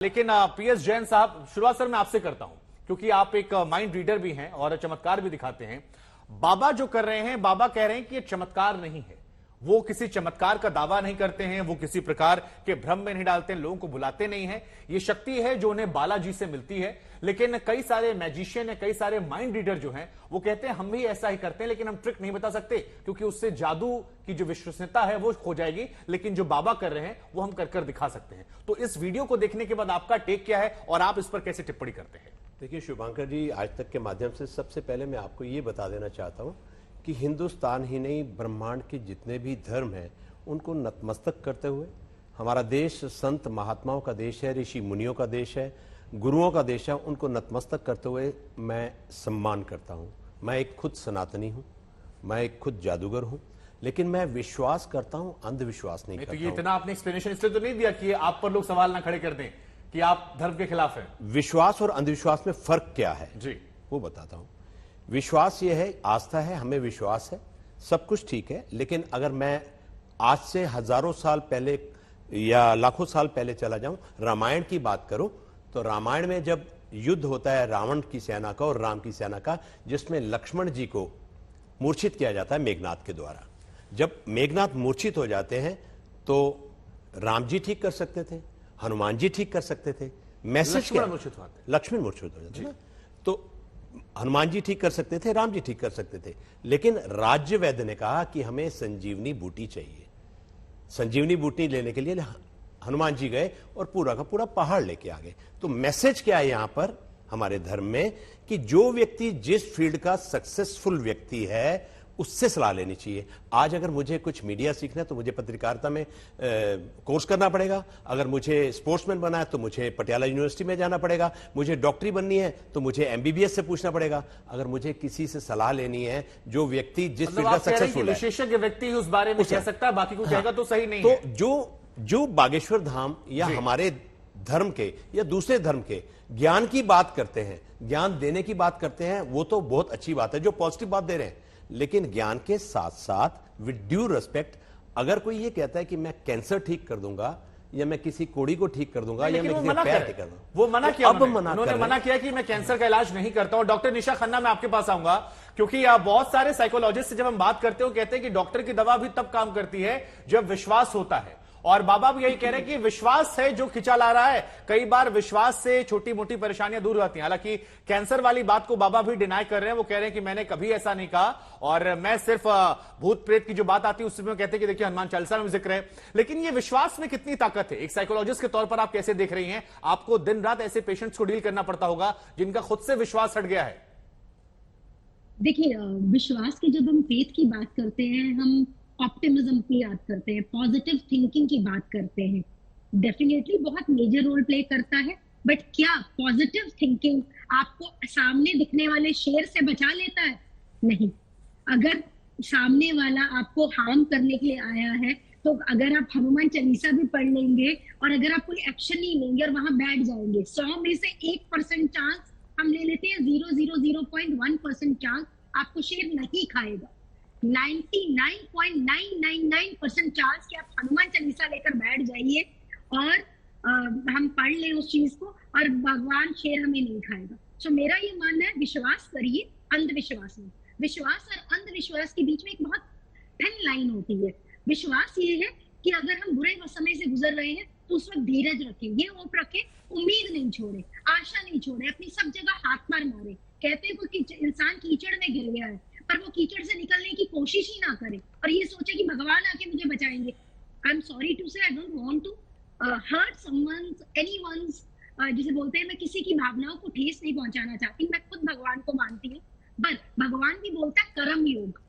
लेकिन पीएस जैन साहब, शुरुआत सर मैं आपसे करता हूं क्योंकि आप एक माइंड रीडर भी हैं और चमत्कार भी दिखाते हैं। बाबा जो कर रहे हैं, बाबा कह रहे हैं कि ये चमत्कार नहीं है। वो किसी चमत्कार का दावा नहीं करते हैं, वो किसी प्रकार के भ्रम में नहीं डालते हैं, लोगों को बुलाते नहीं हैं। ये शक्ति है जो उन्हें बालाजी से मिलती है। लेकिन कई सारे मैजिशियन है, कई सारे माइंड रीडर जो हैं वो कहते हैं हम भी ऐसा ही करते हैं, लेकिन हम ट्रिक नहीं बता सकते क्योंकि उससे जादू की जो विश्वसनीयता है वो खो जाएगी। लेकिन जो बाबा कर रहे हैं वो हम कर कर दिखा सकते हैं। तो इस वीडियो को देखने के बाद आपका टेक क्या है और आप इस पर कैसे टिप्पणी करते हैं? देखिए शुभांकर जी, आज तक के माध्यम से सबसे पहले मैं आपको ये बता देना चाहता हूं कि हिंदुस्तान ही नहीं, ब्रह्मांड के जितने भी धर्म हैं उनको नतमस्तक करते हुए, हमारा देश संत महात्माओं का देश है, ऋषि मुनियों का देश है, गुरुओं का देश है, उनको नतमस्तक करते हुए मैं सम्मान करता हूं। मैं एक खुद सनातनी हूं, मैं एक खुद जादूगर हूं, लेकिन मैं विश्वास करता हूं, अंधविश्वास नहीं करता। तो ये इतना आपने एक्सप्लेनेशन इसलिए तो नहीं दिया कि आप पर लोग सवाल ना खड़े कर दें कि आप धर्म के खिलाफ हैं। विश्वास और अंधविश्वास में फर्क क्या है जी वो बताता हूं। विश्वास ये है, आस्था है, हमें विश्वास है, सब कुछ ठीक है। लेकिन अगर मैं आज से हजारों साल पहले या लाखों साल पहले चला जाऊं, रामायण की बात करूं, तो रामायण में जब युद्ध होता है रावण की सेना का और राम की सेना का, जिसमें लक्ष्मण जी को मूर्छित किया जाता है मेघनाथ के द्वारा। जब मेघनाथ मूर्छित हो जाते हैं तो राम जी ठीक कर सकते थे, हनुमान जी ठीक कर सकते थे। मैसेज क्या? लक्ष्मण मूर्छित हो जाते हैं, तो हनुमान जी ठीक कर सकते थे, राम जी ठीक कर सकते थे। लेकिन राज्य वैद्य ने कहा कि हमें संजीवनी बूटी चाहिए। संजीवनी बूटी लेने के लिए हनुमान जी गए और पूरा का पूरा पहाड़ लेके आ गए। तो मैसेज क्या है यहां पर हमारे धर्म में कि जो व्यक्ति जिस फील्ड का सक्सेसफुल व्यक्ति है उससे सलाह लेनी चाहिए। आज अगर मुझे कुछ मीडिया सीखना है तो मुझे पत्रकारिता में कोर्स करना पड़ेगा। अगर मुझे स्पोर्ट्समैन बनना है तो मुझे पटियाला यूनिवर्सिटी में जाना पड़ेगा। मुझे डॉक्टरी बननी है तो मुझे एमबीबीएस से पूछना पड़ेगा। अगर मुझे किसी से सलाह लेनी है, जो व्यक्ति जिस फील्ड का सक्सेसफुल है, विशेषज्ञ व्यक्ति उस बारे में कह सकता है, बाकी को कहेगा तो सही नहीं तो है। जो बागेश्वर धाम या हमारे धर्म के या दूसरे धर्म के ज्ञान की बात करते हैं, ज्ञान देने की बात करते हैं, वो तो बहुत अच्छी बात है जो पॉजिटिव बात दे रहे हैं। लेकिन ज्ञान के साथ साथ विद ड्यू रिस्पेक्ट, अगर कोई ये कहता है कि मैं कैंसर ठीक कर दूंगा या मैं किसी कोड़ी को ठीक कर दूंगा या मैं किसी का पैर ठीक कर दूंगा, वो मना किया। उन्होंने मना किया कि मैं कैंसर का इलाज नहीं करता हूं। डॉक्टर निशा खन्ना, मैं आपके पास आऊंगा क्योंकि बहुत सारे साइकोलॉजिस्ट से जब हम बात करते हो कहते हैं कि डॉक्टर की दवा भी तब काम करती है जब विश्वास होता है। और बाबा भी यही कह रहे हैं कि विश्वास है जो खिंचा ला रहा है। कई बार विश्वास से छोटी मोटी परेशानियां दूर होती हैं। हालांकि कैंसर वाली बात को बाबा भी डिनाई कर रहे हैं। वो कह रहे हैं कि मैंने कभी ऐसा नहीं कहा और मैं सिर्फ भूत प्रेत की जो बात आती है उसमें कहते हैं कि देखिए हनुमान चालीसा में जिक्र है। लेकिन ये विश्वास में कितनी ताकत है, एक साइकोलॉजिस्ट के तौर पर आप कैसे देख रही हैं? आपको दिन रात ऐसे पेशेंट्स को डील करना पड़ता होगा जिनका खुद से विश्वास हट गया है। देखिए, विश्वास की जब हम फेथ की बात करते हैं, हम ऑप्टिमिज्म की याद करते हैं, पॉजिटिव थिंकिंग की बात करते हैं। डेफिनेटली बहुत मेजर रोल प्ले करता है। बट क्या पॉजिटिव थिंकिंग आपको सामने दिखने वाले शेर से बचा लेता है? नहीं। अगर सामने वाला आपको हार्म करने के लिए आया है तो अगर आप हनुमान चालीसा भी पढ़ लेंगे और अगर आप कोई एक्शन नहीं लेंगे और वहां बैठ जाएंगे, 100 में से 1% चांस हम ले लेते हैं, 0.1% चांस आपको शेर नहीं खाएगा। 99.999% चांस कि आप हनुमान चालीसा लेकर बैठ जाइए और हम पढ़ लें उस चीज को और भगवान शेर हमें नहीं खाएगा। तो मेरा ये मानना है, विश्वास करिए, अंधविश्वास नहीं। विश्वास और अंधविश्वास के बीच में एक बहुत थिन लाइन होती है। विश्वास ये है कि अगर हम बुरे समय से गुजर रहे हैं तो उस वक्त धीरज रखें, ये होप रखें, उम्मीद नहीं छोड़े, आशा नहीं छोड़े, अपनी सब जगह हाथ मार मारे। कहते हैं कोई इंसान कीचड़ में गिर गया है पर वो कीचड़ से निकलने की कोशिश ही ना करे और ये सोचे कि भगवान आके मुझे बचाएंगे। I am sorry to say, I don't want to hurt someone's, anyone's, जिसे बोलते हैं, मैं किसी की भावनाओं को ठेस नहीं पहुंचाना चाहती। मैं खुद भगवान को मानती हूँ, पर भगवान भी बोलता है कर्म योग।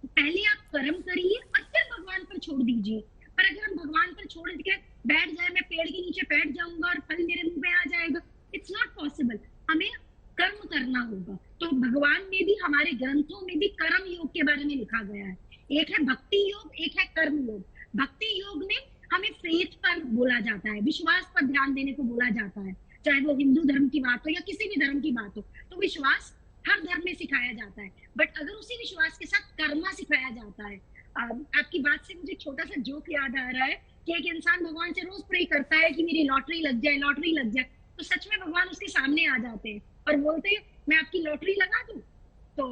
पहले आप कर्म करिए और फिर भगवान पर छोड़ दीजिए। पर अगर हम भगवान पर छोड़ के बैठ जाए, मैं पेड़ के नीचे बैठ जाऊंगा और फल मेरे मुंह में आ जाएगा, इट्स नॉट पॉसिबल। हमें कर्म करना होगा। तो भगवान में भी, हमारे ग्रंथों में भी कर्म योग के बारे में लिखा गया है। एक है भक्ति योग, एक है कर्म योग। भक्ति योग में हमें फेथ पर बोला जाता है, विश्वास पर ध्यान देने को बोला जाता है, चाहे वो हिंदू धर्म की बात हो या किसी भी धर्म की बात हो। तो विश्वास हर धर्म में सिखाया जाता है, बट अगर उसी विश्वास के साथ कर्मा सिखाया जाता है। आपकी बात से मुझे छोटा सा जोक याद आ रहा है कि एक इंसान भगवान से रोज प्रे करता है कि मेरी लॉटरी लग जाए, लॉटरी लग जाए, तो सच में भगवान उसके सामने आ जाते हैं और बोलते हैं मैं आपकी लॉटरी लगा दूं, तो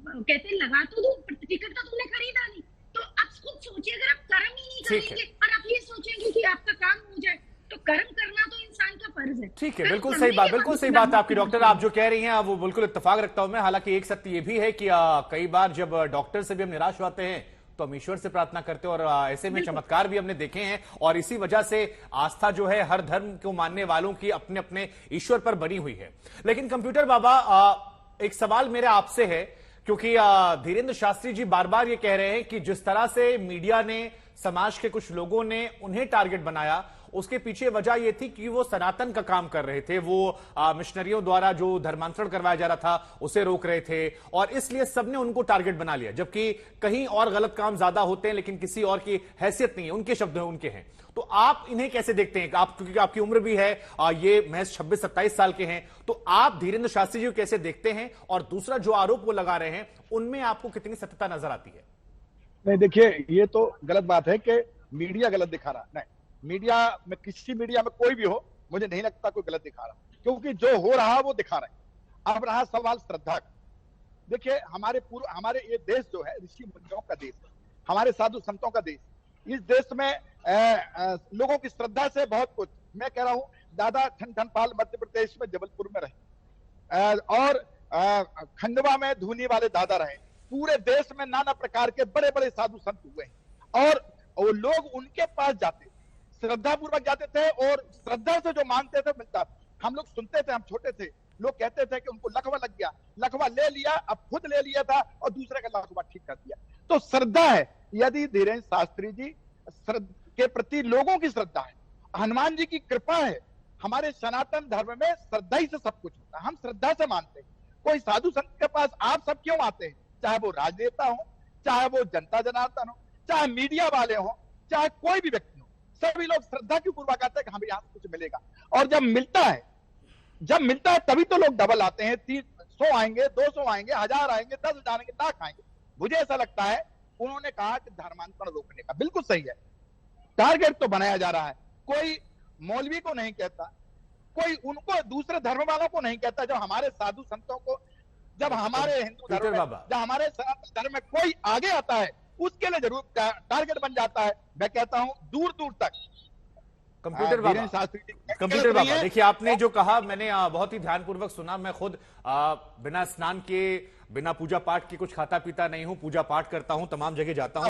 कहते हैं लगा तो दूं, टिकट तो तुमने खरीदा नहीं। तो आप खुद सोचिए, अगर आप कर्म ही नहीं ठीक है। करेंगे और आप ये सोचेंगे कि आपका काम हो जाए, तो कर्म करना तो इंसान का फर्ज है। ठीक है, कर्म बिल्कुल करने सही बात, के बिल्कुल बाद सही उसका बात है आपकी भुगतान डॉक्टर, होगा। आप जो कह रही हैं वो बिल्कुल इत्तेफाक रखता हूं मैं। हालांकि एक सत्य ये भी है कि कई बार जब डॉक्टर से भी हम निराश होते हैं तो हम ईश्वर से प्रार्थना करते हैं, और ऐसे में चमत्कार भी हमने देखे हैं, और इसी वजह से आस्था जो है हर धर्म को मानने वालों की अपने अपने ईश्वर पर बनी हुई है। लेकिन कंप्यूटर बाबा, एक सवाल मेरा आपसे है, क्योंकि धीरेन्द्र शास्त्री जी बार बार ये कह रहे हैं कि जिस तरह से मीडिया ने, समाज के कुछ लोगों ने उन्हें टारगेट बनाया, उसके पीछे वजह यह थी कि वो सनातन का काम कर रहे थे, वो मिशनरियों द्वारा जो धर्मांतरण करवाया जा रहा था उसे रोक रहे थे, और इसलिए सबने उनको टारगेट बना लिया। जबकि कहीं और गलत काम ज्यादा होते हैं लेकिन किसी और की हैसियत नहीं है, उनके शब्द हैं उनके हैं। तो आप इन्हें कैसे देखते हैं? आप, क्योंकि आपकी उम्र भी है, ये महज 26-27 साल के हैं, तो आप धीरेन्द्र शास्त्री जी को कैसे देखते हैं? और दूसरा जो आरोप वो लगा रहे हैं उनमें आपको कितनी सत्यता नजर आती है? नहीं, देखिए, ये तो गलत बात है कि मीडिया गलत दिखा रहा। नहीं, मीडिया में, किसी मीडिया में कोई भी हो, मुझे नहीं लगता कोई गलत दिखा रहा, क्योंकि जो हो रहा वो दिखा रहे। अब रहा सवाल श्रद्धा का। देखिए, हमारे ये देश जो है ऋषि मुनियों का देश है, हमारे साधु संतों का देश। इस देश में लोगों की श्रद्धा से बहुत कुछ, मैं कह रहा हूं, दादा ठन ठन पाल मध्य प्रदेश में जबलपुर में रहे, और खंडवा में धूनी वाले दादा रहे। पूरे देश में नाना प्रकार के बड़े बड़े साधु संत हुए हैं, और वो लोग उनके पास जाते, श्रद्धा पूर्वक जाते थे, और श्रद्धा से जो मांगते थे मिलता था। हम लोग सुनते थे, हम छोटे थे, लोग कहते थे कि उनको लकवा लग गया, लकवा ले लिया, अब खुद ले लिया था और दूसरे का लकवा ठीक कर दिया। तो श्रद्धा है। यदि धीरेन्द्र शास्त्री जी के प्रति लोगों की श्रद्धा है, हनुमान जी की कृपा है, हमारे सनातन धर्म में श्रद्धा ही से सब कुछ होता है, हम श्रद्धा से मानते हैं। कोई साधु संत के पास आप सब क्यों आते हैं? चाहे वो राजनेता हो, चाहे वो जनता जनार्दन हो, चाहे मीडिया वाले हो, चाहे कोई भी व्यक्ति हो, सभी लोग श्रद्धा की पूर्वक आते हैं कि हमें यहाँ से कुछ मिलेगा। और जब मिलता है तभी तो लोग डबल आते हैं, 300 आएंगे, 200 आएंगे, 1000 आएंगे, 10,000 आएंगे, लाख आएंगे। मुझे ऐसा लगता है, उन्होंने कहा कि धर्मांतरण रोकने का बिल्कुल सही है, टारगेट तो बनाया जा रहा है। कोई मौलवी को नहीं कहता, कोई उनको दूसरे धर्म वालों को नहीं कहता। जब हमारे साधु संतों को, जब हमारे हिंदू धर्म में, जब हमारे सनातन धर्म में कोई आगे आता है, उसके लिए जरूर टारगेट बन जाता है। मैं कहता हूं दूर दूर तक। कंप्यूटर बाबा, देखिए आपने जो कहा मैंने बहुत ही ध्यानपूर्वक सुना। मैं खुद बिना स्नान के, बिना पूजा पाठ के कुछ खाता पीता नहीं हूं, पूजा पाठ करता हूं, तमाम जगह जाता हूं।